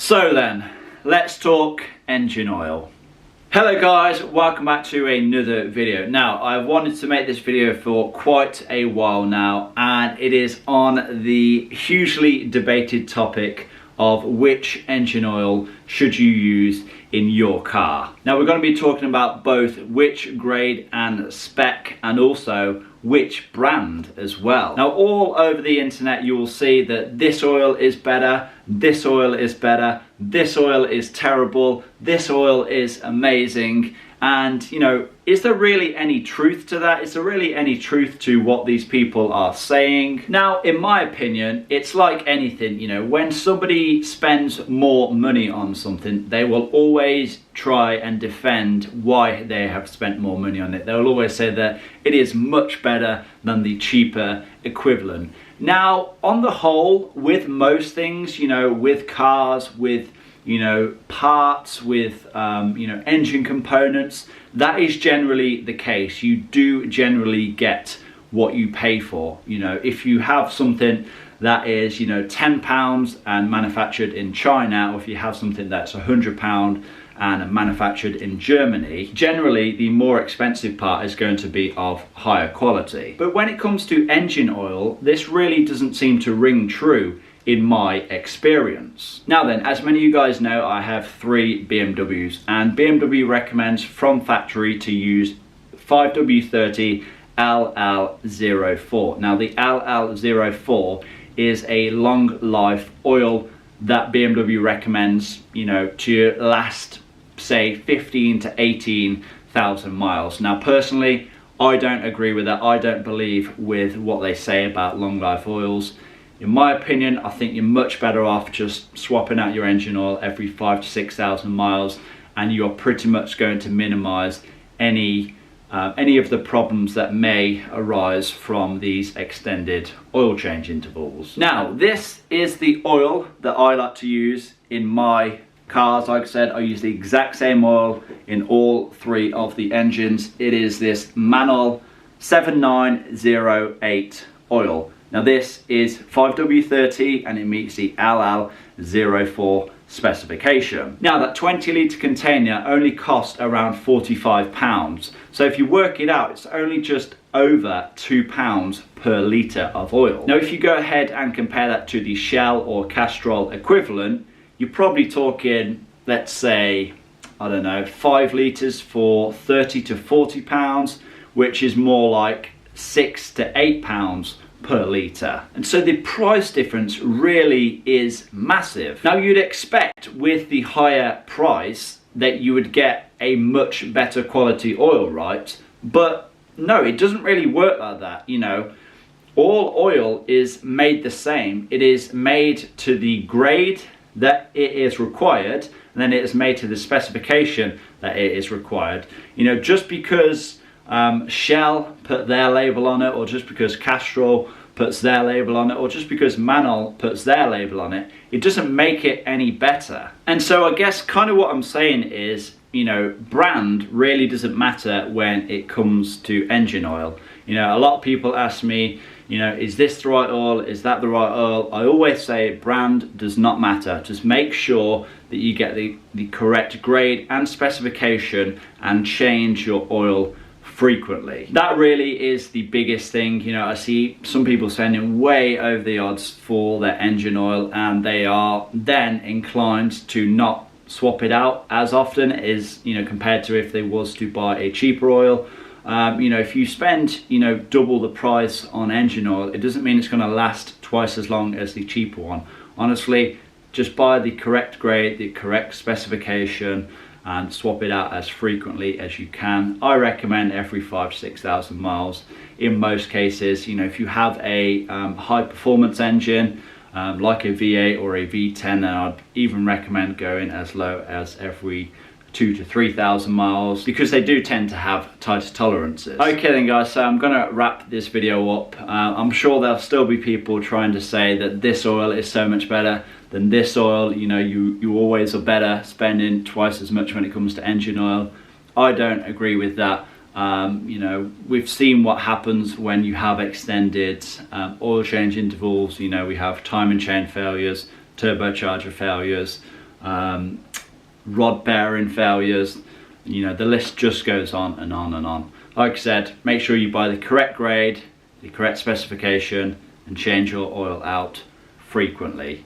So then, let's talk engine oil. Hello guys, welcome back to another video. Now, I've wanted to make this video for quite a while now, and it is on the hugely debated topic of which engine oil should you use in your car. Now, we're going to be talking about both which grade and spec, and also which brand as well. Now, all over the internet you will see that this oil is better, this oil is better, this oil is terrible, this oil is amazing. And you know, is there really any truth to that? Is there really any truth to what these people are saying? Now, in my opinion, it's like anything, you know, when somebody spends more money on something, they will always try and defend why they have spent more money on it. They will always say that it is much better than the cheaper equivalent. Now, on the whole, with most things, you know, with cars, with parts, with engine components, that is generally the case. You do generally get what you pay for. You know, if you have something that is, £10 and manufactured in China, or if you have something that's £100 and manufactured in Germany, generally the more expensive part is going to be of higher quality. But when it comes to engine oil, this really doesn't seem to ring true in my experience. Now then, as many of you guys know, I have 3 BMWs, and BMW recommends from factory to use 5W30 LL04. Now, the LL04 is a long life oil that BMW recommends, to last, say, 15 to 18,000 miles. Now, personally, I don't agree with that. I don't believe with what they say about long life oils. In my opinion, I think you're much better off just swapping out your engine oil every 5,000 to 6,000 miles, and you're pretty much going to minimize any of the problems that may arise from these extended oil change intervals. Now, this is the oil that I like to use in my cars. Like I said, I use the exact same oil in all 3 of the engines. It is this Manol 7908 oil. Now, this is 5W30 and it meets the LL04 specification. Now, that 20 litre container only costs around £45. So if you work it out, it's only just over £2 per litre of oil. Now, if you go ahead and compare that to the Shell or Castrol equivalent, you're probably talking, let's say, I don't know, 5 litres for £30 to £40, which is more like £6 to £8 per litre. And so the price difference really is massive. Now, you'd expect with the higher price that you would get a much better quality oil, right? But no, it doesn't really work like that. All oil is made the same. It is made to the grade that it is required, and then it is made to the specification that it is required. Just because Shell put their label on it, or just because Castrol puts their label on it, or just because Manol puts their label on it, it doesn't make it any better. And so I guess kind of what I'm saying is, brand really doesn't matter when it comes to engine oil. A lot of people ask me, is this the right oil? Is that the right oil? I always say brand does not matter. Just make sure that you get the correct grade and specification and change your oil frequently. That really is the biggest thing. I see some people spending way over the odds for their engine oil, and they are then inclined to not swap it out as often as compared to if they was to buy a cheaper oil. If you spend double the price on engine oil, it doesn't mean it's going to last twice as long as the cheaper one. Honestly, just buy the correct grade, the correct specification, and swap it out as frequently as you can. I recommend every 5,000 to 6,000 miles in most cases. If you have a high performance engine like a V8 or a V10, then I'd even recommend going as low as every 2,000 to 3,000 miles, because they do tend to have tighter tolerances. Okay then guys, so I'm gonna wrap this video up. I'm sure there'll still be people trying to say that this oil is so much better than this oil. You always are better spending twice as much when it comes to engine oil. I don't agree with that. We've seen what happens when you have extended oil change intervals. We have timing chain failures, turbocharger failures. rod bearing failures. You know, the list just goes on and on and on. Like I said, make sure you buy the correct grade, the correct specification, and change your oil out frequently.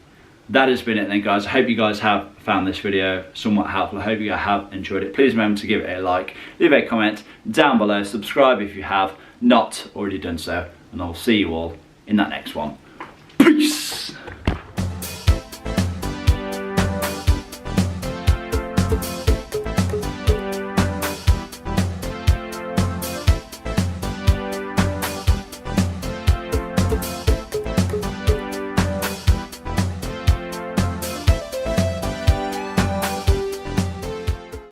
That has been it then, guys. I hope you guys have found this video somewhat helpful. I hope you have enjoyed it. Please remember to give it a like, leave a comment down below, subscribe if you have not already done so, and I'll see you all in that next one.